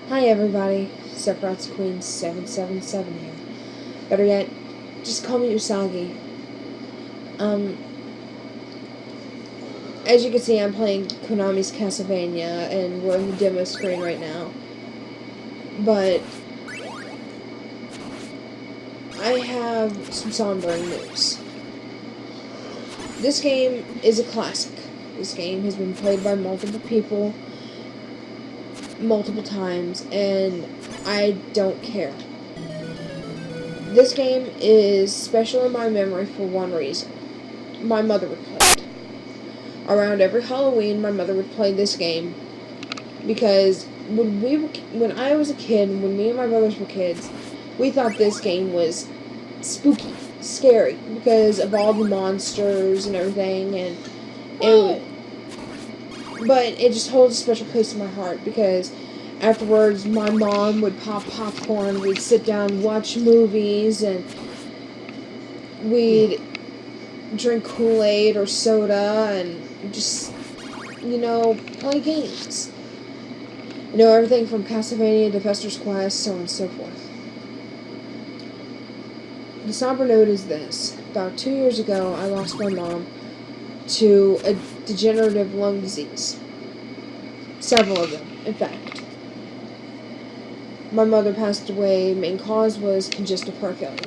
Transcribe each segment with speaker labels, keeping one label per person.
Speaker 1: Hi everybody, Sephiroth's Queen 777 here. Better yet, just call me Usagi. Um, as you can see, I'm playing Konami's Castlevania, and we're in the demo screen right now. But I have some sombering news. This game is a classic. This game has been played by multiple people multiple times, and I don't care. This game is special in my memory for one reason. My mother would play it. Around every Halloween, my mother would play this game because when I was a kid, when me and my brothers were kids, we thought this game was spooky, scary because of all the monsters and everything, and but it just holds a special place in my heart because afterwards my mom would pop popcorn, we'd sit down, watch movies, and we'd drink Kool-Aid or soda and just, play games. Everything from Castlevania to Fester's Quest, so on and so forth. The somber note is this. About 2 years ago, I lost my mom to a degenerative lung disease. Several of them, in fact. My mother passed away. Main cause was congestive heart failure.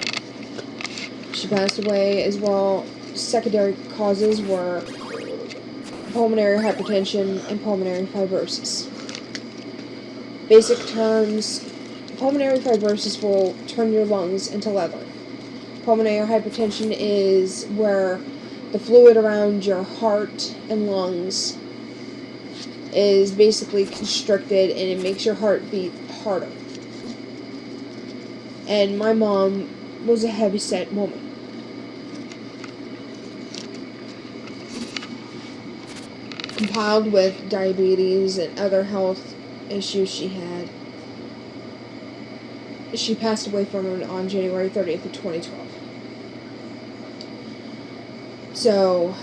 Speaker 1: She passed away as well. Secondary causes were pulmonary hypertension and pulmonary fibrosis. Basic terms, pulmonary fibrosis will turn your lungs into leather. Pulmonary hypertension is where the fluid around your heart and lungs is basically constricted, and it makes your heart beat harder. And my mom was a heavy-set woman. Compiled with diabetes and other health issues she had. She passed away from it on January 30th of 2012. So,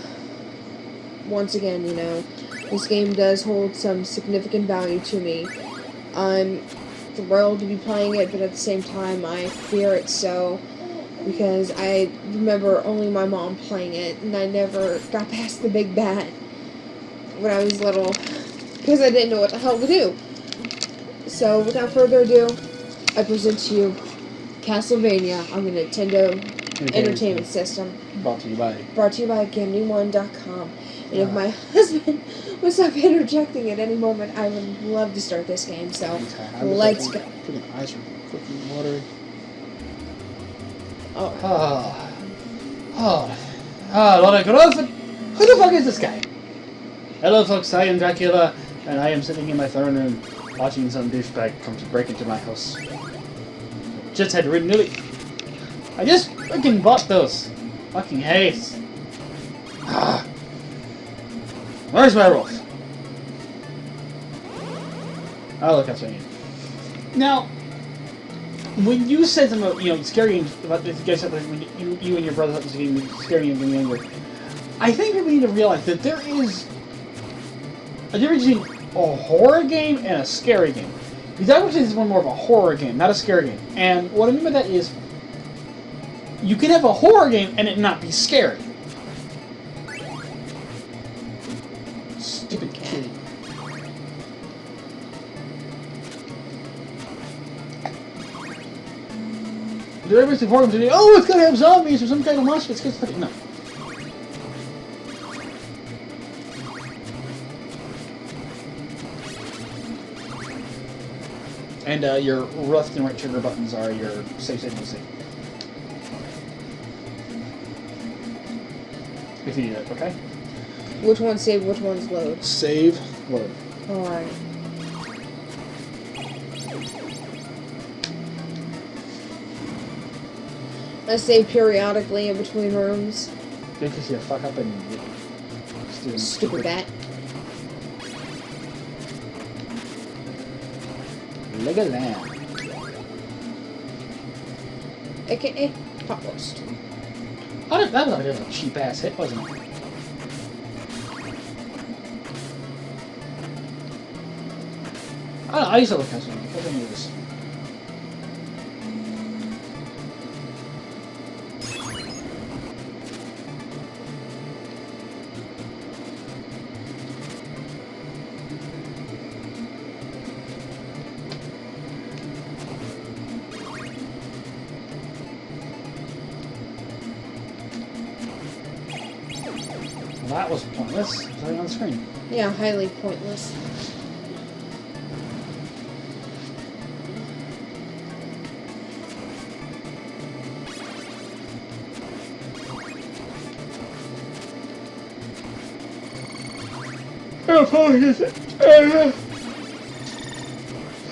Speaker 1: once again, this game does hold some significant value to me. I'm thrilled to be playing it, but at the same time, I fear it so, because I remember only my mom playing it, and I never got past the big bad when I was little, because I didn't know what the hell to do. So, without further ado, I present to you Castlevania on the Nintendo Entertainment System.
Speaker 2: Brought to you by
Speaker 1: GamingOne.com. And if my husband would stop interjecting at any moment, I would love to start this game. So, let's go.
Speaker 2: Freaking eyes are freaking watery. Lord Grove, who the fuck is this guy? Hello folks, I am Dracula, and I am sitting in my throne room watching some douchebag come to break into my house. Just had ridden nearly. I just freaking bought those. Fucking haste. Where's my wolf? Oh, look, that's what I need. Now, when you said something about, scary about this, you guys said when you and your brother thought this game was scary when you were younger, I think we need to realize that there is a difference between a horror game and a scary game. Because I would say this is one more of a horror game, not a scary game. And what I mean by that is, you can have a horror game and it not be scary. Stupid kitty. There everybody's horror games, oh, it's gonna have zombies or some kind of monster. It's gonna no. And your left and right trigger buttons are your save, save, and save. If you need it, okay?
Speaker 1: Which one's save, which one's load?
Speaker 2: Save, load.
Speaker 1: Alright. I save periodically in between rooms.
Speaker 2: Because you fuck up and
Speaker 1: Stupid bat.
Speaker 2: Leg of lamb.
Speaker 1: AKA Hot Roast.
Speaker 2: That was a cheap ass hit, wasn't it? I used to look Castlevania. Castlevania was... That was pointless. It's right on the screen.
Speaker 1: Yeah, highly pointless.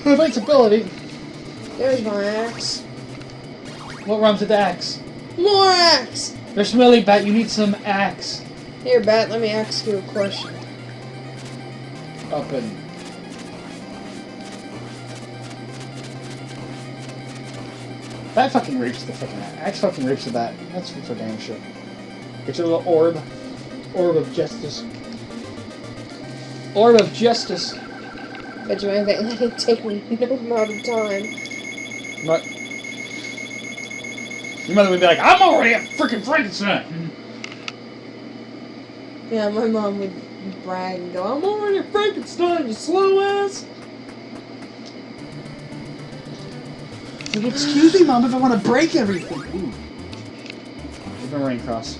Speaker 2: Invincibility.
Speaker 1: There's my axe.
Speaker 2: What rhymes with axe?
Speaker 1: More axe!
Speaker 2: There's smelly bat, you need some axe.
Speaker 1: Here, Bat, let me ask you a question.
Speaker 2: Up and... That fucking rapes the fucking axe. Fucking rapes the bat. That's for damn sure. Get your little orb. Orb of justice. Orb of justice.
Speaker 1: Bet you anything that it'd take me no amount of time.
Speaker 2: But your mother would be like, I'm already a freaking Frankenstein.
Speaker 1: Yeah, my mom would brag and go, I'm already a Frankenstein, you slow ass.
Speaker 2: Excuse me, Mom, if I want to break everything. Ooh. We've been running across.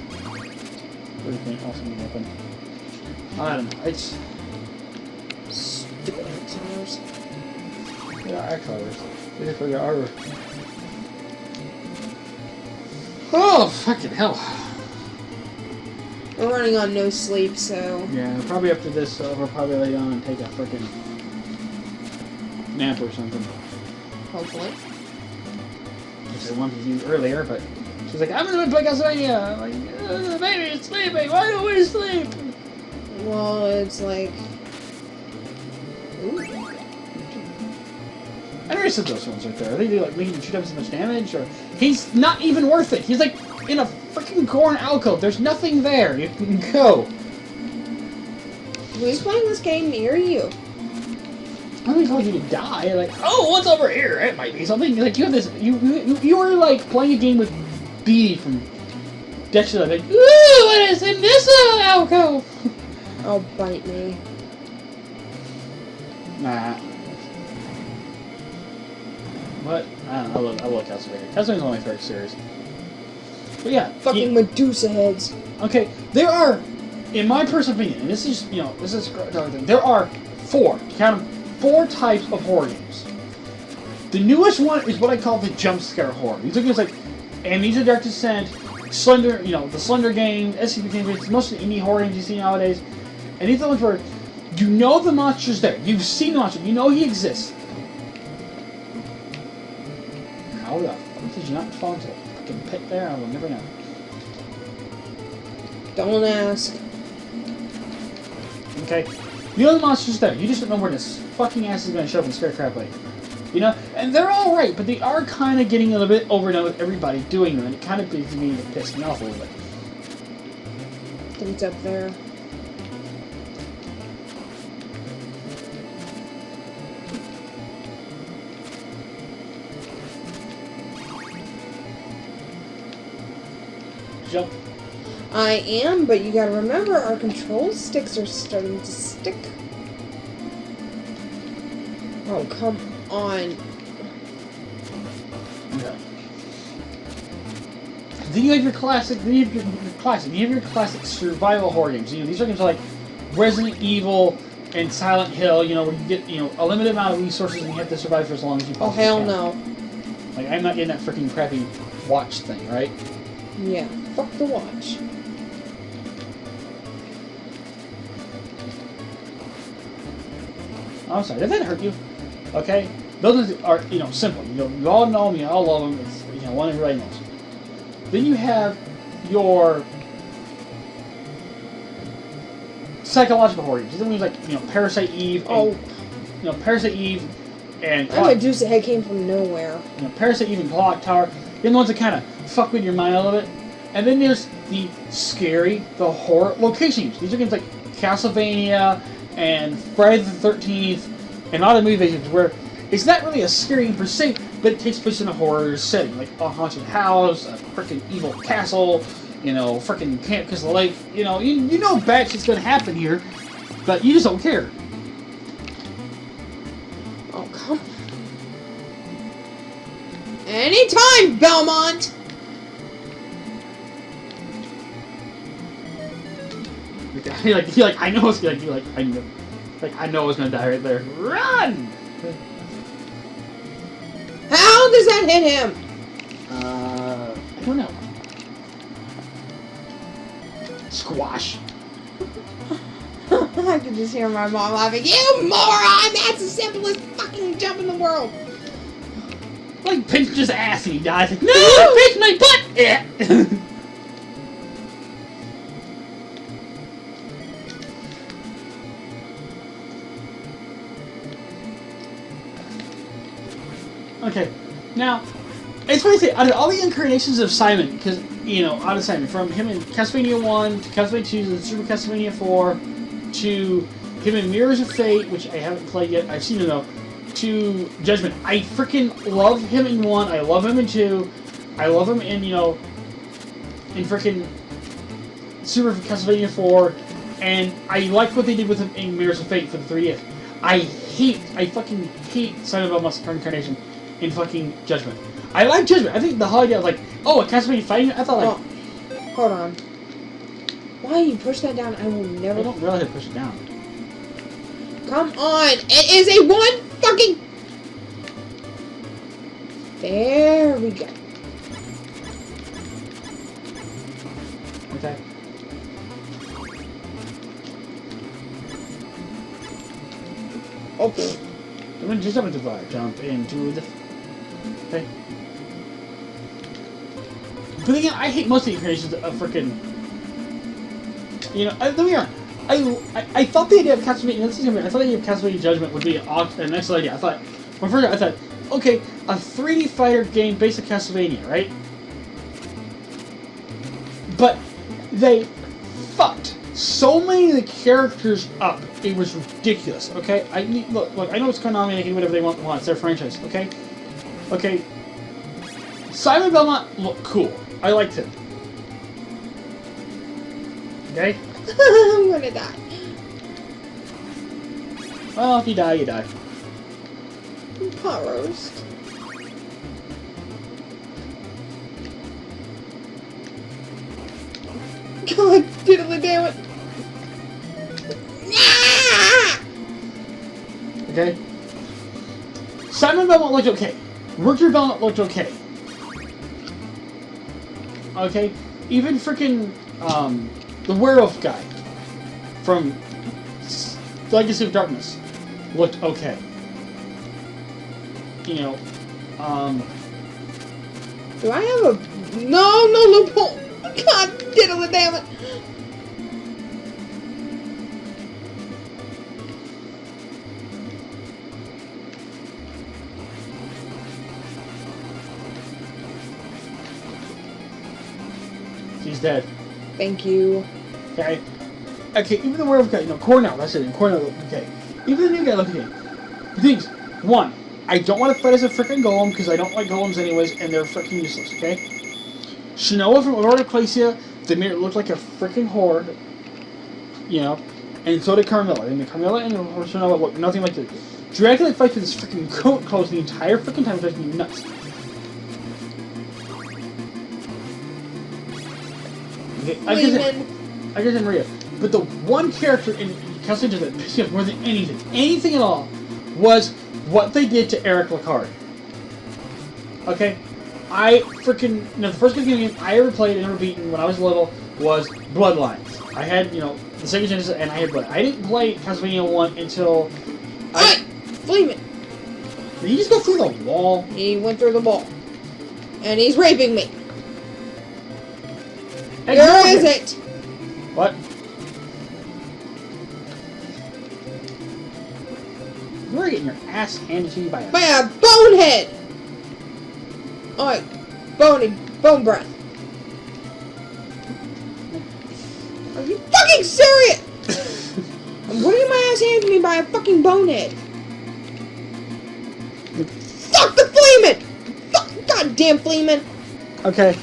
Speaker 2: Everything else in the weapon. I don't know. It's...
Speaker 1: Stupid axe.
Speaker 2: Yeah, axe hours. They for your armor. Oh, fucking hell.
Speaker 1: We're running on no sleep, so...
Speaker 2: Yeah, probably after this, we'll probably lay down and take a freaking nap or something.
Speaker 1: Hopefully.
Speaker 2: Which I wanted to do earlier, but she's like, I'm gonna play Castlevania. I'm like, baby, it's sleeping. Why don't we sleep?
Speaker 1: Well, it's like... Ooh.
Speaker 2: I never said those ones right there. Are they do like making 2 times as much damage? Or he's not even worth it. He's like in a freaking corn alcove. There's nothing there. You can go.
Speaker 1: Who's playing this game near you?
Speaker 2: I don't told you to die. Like, oh, what's over here? It might be something. Like you have this. You were like playing a game with B from Dexter. Like, ooh, what is in this alcove?
Speaker 1: Oh, bite me.
Speaker 2: Nah. But I don't know. I love Castlevania. Castlevania's one of my favorite series. But yeah,
Speaker 1: Fucking Medusa heads.
Speaker 2: Okay, there are, in my personal opinion, and this is there are 4. Count them. 4 types of horror games. The newest one is what I call the jump scare horror. These are games like Amnesia: Dark Descent, Slender, the Slender game, SCP games. It's mostly indie horror games you see nowadays. And these are the ones where you know the monster's there. You've seen the monster. You know he exists. How the fuck did you not fall into a fucking pit there? I will never know.
Speaker 1: Don't ask.
Speaker 2: Okay? You know the monster's there. You just don't know where this fucking ass is going to show up and scare crap out of you. You know? And they're alright, but they are kind of getting a little bit overdone with everybody doing them, and it kind of makes me piss me off a little bit.
Speaker 1: I think it's up there.
Speaker 2: Jump.
Speaker 1: I am, but you gotta remember, our control sticks are starting to stick. Oh, come on.
Speaker 2: Okay. Then you have your classic. Then you have your classic survival horror games. These are games like Resident Evil and Silent Hill. Where you get a limited amount of resources and you have to survive for as long as you possibly can.
Speaker 1: Oh hell no.
Speaker 2: Like I'm not getting that freaking crappy watch thing, right?
Speaker 1: Yeah. Fuck the watch.
Speaker 2: I'm sorry. Did that hurt you? Okay. Those are simple. You all know them. You all love them. It's one everybody knows. Then you have your psychological horror games. These are things like Parasite Eve. And, Parasite Eve and
Speaker 1: That Medusa head came from nowhere.
Speaker 2: Parasite Eve and Clock Tower. They're the ones that kind of fuck with your mind a little bit. And then there's the horror location games. These are games like Castlevania and Friday the 13th and a lot of movie versions where it's not really a scary game per se, but it takes place in a horror setting, like a haunted house, a freaking evil castle, freaking Camp Crystal Lake. You know bad shit's gonna happen here, but you just don't care.
Speaker 1: Oh, come on. Anytime, Belmont!
Speaker 2: You're like, I know it's gonna. You're like, I know. Like, I know it's gonna die right there. Run!
Speaker 1: How does that hit him?
Speaker 2: I don't know. Squash.
Speaker 1: I can just hear my mom laughing. You moron! That's the simplest fucking jump in the world.
Speaker 2: Like, pinched his ass and he dies. Like, no! Pinch my butt! Yeah. Okay, now, it's funny to say, out of all the incarnations of Simon, because, out of Simon, from him in Castlevania 1, to Castlevania 2, to Super Castlevania 4, to him in Mirrors of Fate, which I haven't played yet, I've seen it though, to Judgment. I freaking love him in 1, I love him in 2, I love him in, in freaking Super Castlevania 4, and I like what they did with him in Mirrors of Fate for the 3DS. I fucking hate Simon Belmont's incarnation in fucking Judgment. I like Judgment. I think the whole idea of like, oh, a Castlevania fighting, I thought like...
Speaker 1: Oh, hold on. Why you push that down? I will never...
Speaker 2: I don't realize I push it down.
Speaker 1: Come on! It is a one fucking... There we go.
Speaker 2: Okay.
Speaker 1: Okay.
Speaker 2: I'm gonna just jump into the... Okay. But again, I hate most of the incarnations of freaking... let me be honest. I thought the idea of Castlevania... I thought the idea of Castlevania Judgment would be an excellent idea. I thought... I thought, okay, a 3D fighter game based on Castlevania, right? But they fucked so many of the characters up. It was ridiculous, okay? Look, I know it's Konami, they can do whatever they want. It's their franchise, okay? Okay. Simon Belmont looked cool. I liked him. Okay?
Speaker 1: I'm gonna die.
Speaker 2: Well, if you die, you die.
Speaker 1: Pot roast. God, diddly damn it.
Speaker 2: Okay? Simon Belmont looked okay. Richard Belmont looked okay. Okay? Even freaking, the werewolf guy from Legacy of Darkness looked okay. Do
Speaker 1: I have a... No loophole. God, diddly damn it.
Speaker 2: He's dead.
Speaker 1: Thank you.
Speaker 2: Okay? Okay, even the werewolf guy, Cornell, that's it, Cornell looked okay. Even the new guy looked okay. Things. One, I don't want to fight as a freaking golem, because I don't like golems anyways, and they're freaking useless, okay? Shinoa from Aurora Ecclesia, the mirror looked like a freaking horde, and so did Carmilla. And the Carmilla and Shinoa looked nothing like this. Dracula fights with his freaking coat closed the entire freaking time, drives me nuts. Okay, I guess in Maria. But the one character in Castlevania that pissed me off more than anything at all, was what they did to Eric Lacard. Okay? I freaking... the first game I ever played and ever beaten when I was little was Bloodlines. I had, the Sega Genesis and I had Blood. I didn't play Castlevania 1 until...
Speaker 1: Fleeman!
Speaker 2: Did he just go through the wall?
Speaker 1: He went through the wall. And he's raping me.
Speaker 2: Hey,
Speaker 1: Where is it?
Speaker 2: What? You're getting your ass handed to you by a
Speaker 1: bonehead! Alright, bone breath. Are you fucking serious? I'm getting my ass handed to me by a fucking bonehead. Fuck the Fleeman! Fuck goddamn Fleeman!
Speaker 2: Okay.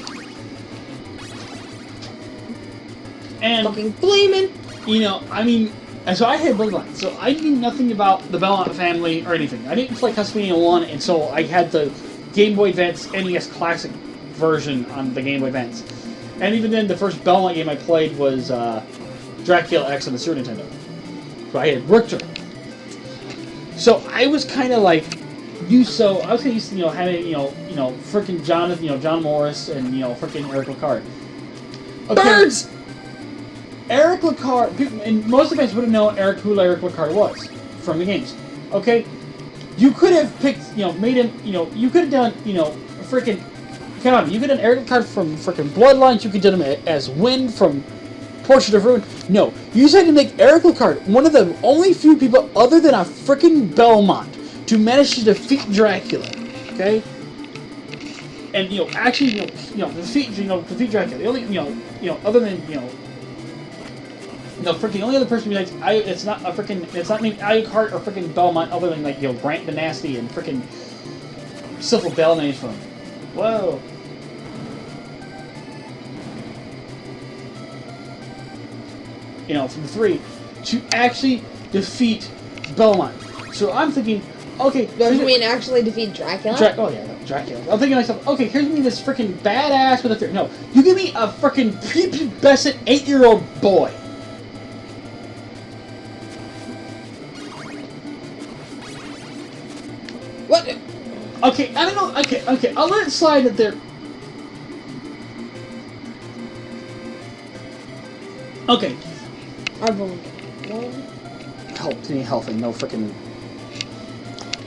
Speaker 2: And
Speaker 1: Fucking Fleeman!
Speaker 2: you know, I mean, and so I had Bloodline, so I knew nothing about the Belmont family or anything. I didn't play Castlevania 1, and so I had the Game Boy Advance NES Classic version on the Game Boy Advance. And even then, the first Belmont game I played was Dracula X on the Super Nintendo. So I had Richter. So I was kind of like, I was kind of used to, having, frickin' Jonathan, John Morris, and, frickin' Eric Lecard. Okay.
Speaker 1: Birds!
Speaker 2: Eric Lecard, and most of the guys would have known who Eric Lecard was from the games. Okay? You could have picked, made him, you could have done, frickin', come on, you could have done Eric Lecard from frickin' Bloodlines, you could have done him as Wind from Portrait of Ruin. No, you decided to make Eric Lecard one of the only few people other than a frickin' Belmont to manage to defeat Dracula. Okay? And, actually, defeat Dracula. The only, other than, frickin' the only other person besides it's not named Alucard or frickin' Belmont other than Grant the Nasty and frickin' Syphil Bell names from him. Whoa. From the 3 to actually defeat Belmont. So I'm thinking, okay,
Speaker 1: Does you mean actually defeat Dracula?
Speaker 2: Oh yeah, no, Dracula. I'm thinking to myself, okay, here's me this frickin' badass with a fear. No, you give me a frickin' prepubescent 8-year-old boy.
Speaker 1: What?
Speaker 2: Okay, I don't know. Okay, I'll let it slide that there. Okay.
Speaker 1: I've only got one.
Speaker 2: Health and no frickin'.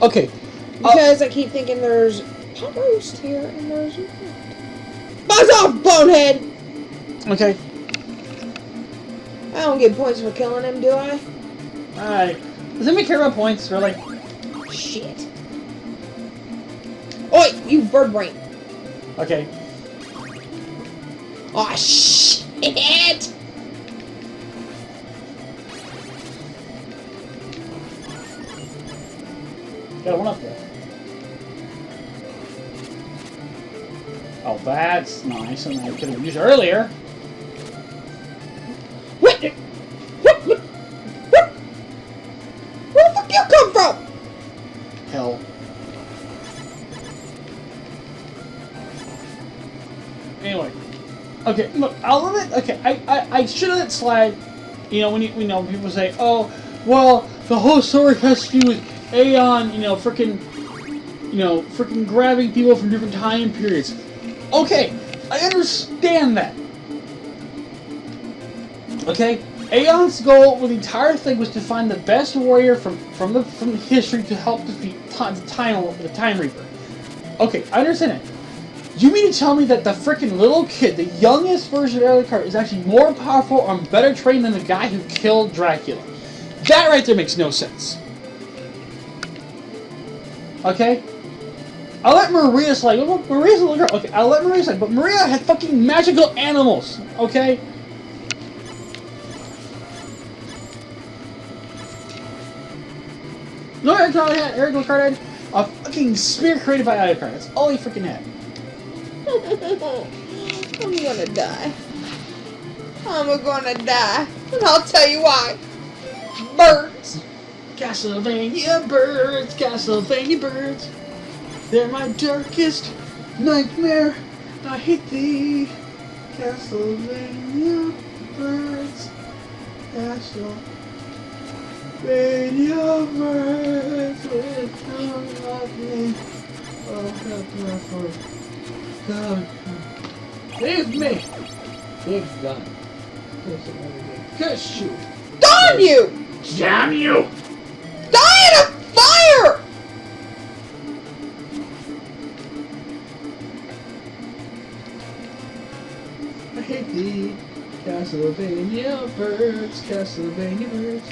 Speaker 2: Okay.
Speaker 1: Because I keep thinking there's a roast here and there's not. Buzz off, bonehead!
Speaker 2: Okay.
Speaker 1: I don't get points for killing him, do I?
Speaker 2: Alright. Does anybody care about points, really?
Speaker 1: Shit. Oi, you bird brain.
Speaker 2: Okay.
Speaker 1: Aw, shit!
Speaker 2: Got one up there. Oh, that's nice. And I could have used it earlier.
Speaker 1: What? Where the fuck you come from?
Speaker 2: Hell. Anyway. Okay, look, I'll let it. Okay, I should have let it slide. When people say, oh, well, the whole story has to do with Aeon, frickin' grabbing people from different time periods. Okay, I understand that. Okay, Aeon's goal with the entire thing was to find the best warrior from history to help defeat the Time Reaper. Okay, I understand it. You mean to tell me that the frickin' little kid, the youngest version of Alucard, is actually more powerful or better trained than the guy who killed Dracula? That right there makes no sense. Okay? I'll let Maria slide. Well, Maria's a little girl. Okay, I'll let Maria slide. But Maria had fucking magical animals. Okay? No, Eric Lecard had a fucking spear created by Alucard. That's all he freaking had.
Speaker 1: I'm gonna die. I'm gonna die. And I'll tell you why. Birds.
Speaker 2: Castlevania birds, Castlevania birds. They're my darkest nightmare. I hate thee. Castlevania birds. Castlevania birds. Oh, help me. God. Leave me. Big gun. Curse you.
Speaker 1: Darn you!
Speaker 2: Damn you!
Speaker 1: Die in a fire!
Speaker 2: I hate thee, Castlevania birds, Castlevania birds.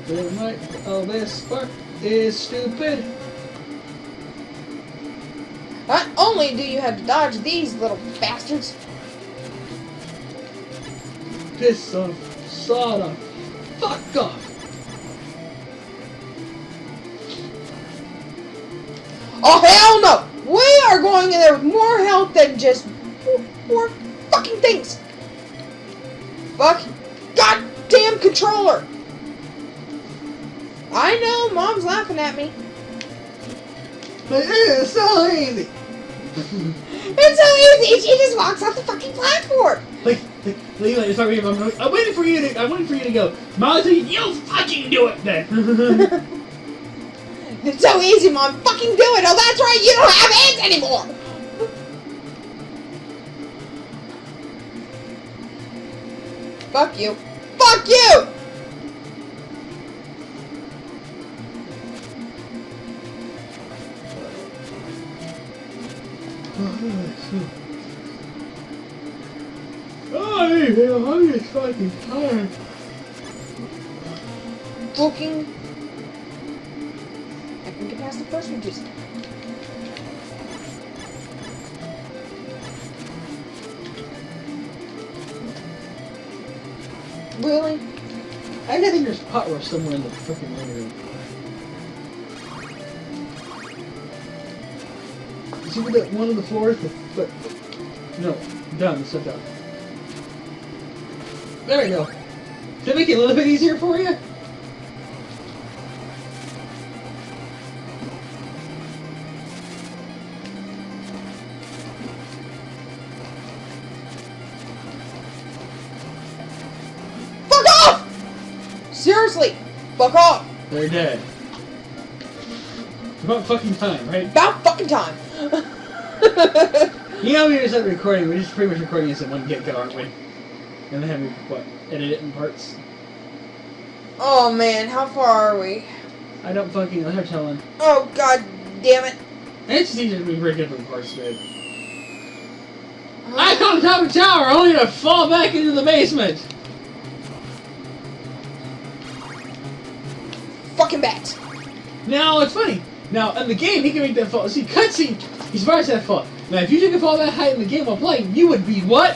Speaker 2: This spark is stupid.
Speaker 1: Not only do you have to dodge these little bastards.
Speaker 2: Piss off, sawed off, fuck off.
Speaker 1: Oh, hell no! We are going in there with more health than just more fucking things. Fuck. Goddamn controller. I know, Mom's laughing at me.
Speaker 2: But it's so easy.
Speaker 1: It's so easy. She just walks off the fucking platform.
Speaker 2: Like it's not really, I'm waiting for you to go. Molly, you fucking do it then.
Speaker 1: It's so easy, Mom. Fucking do it. Oh, that's right. You don't have hands anymore. Fuck you. Fuck you.
Speaker 2: Oh, I'm just fucking tired.
Speaker 1: Fucking. I can get past the first one just. Really?
Speaker 2: I think there's pot roast somewhere in the freaking living room. You see where that one on the floor is? No, done. Sit down. There we go. Did that make it a little bit easier for you?
Speaker 1: Fuck off! Seriously, fuck off.
Speaker 2: They're dead. It's about fucking time, right?
Speaker 1: About fucking time.
Speaker 2: You know, we just started recording. We're just pretty much recording this in one get-go, aren't we? And then having, what, edit it in parts?
Speaker 1: Oh man, how far are we?
Speaker 2: I don't fucking know. They're telling.
Speaker 1: Oh god damn it.
Speaker 2: It's just easier to be break up in parts, dude. I come top of the tower only to fall back into the basement!
Speaker 1: Fucking bats.
Speaker 2: Now, it's funny. Now, in the game, he can make that fall. See, cutscene, he's far as that fall. Now, if you took a fall that high in the game while playing, you would be what?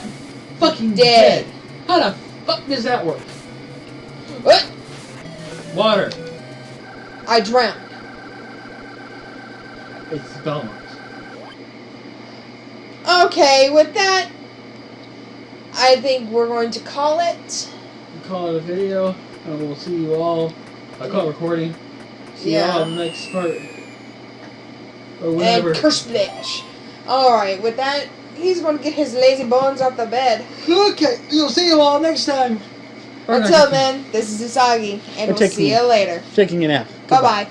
Speaker 2: Fucking dead. How the fuck does that work?
Speaker 1: What?
Speaker 2: Water.
Speaker 1: I drowned.
Speaker 2: It's Belmont.
Speaker 1: Okay, with that, I think we're going to call it.
Speaker 2: We'll call it a video, and we'll see you all. I call it recording. See you all in the next part. Or whatever.
Speaker 1: And Kersplich. Alright, with that, he's going to get his lazy bones off the bed.
Speaker 2: Okay, you'll see you all next time.
Speaker 1: Until then, this is Usagi, and we'll see you later.
Speaker 2: Taking a nap.
Speaker 1: Bye-bye.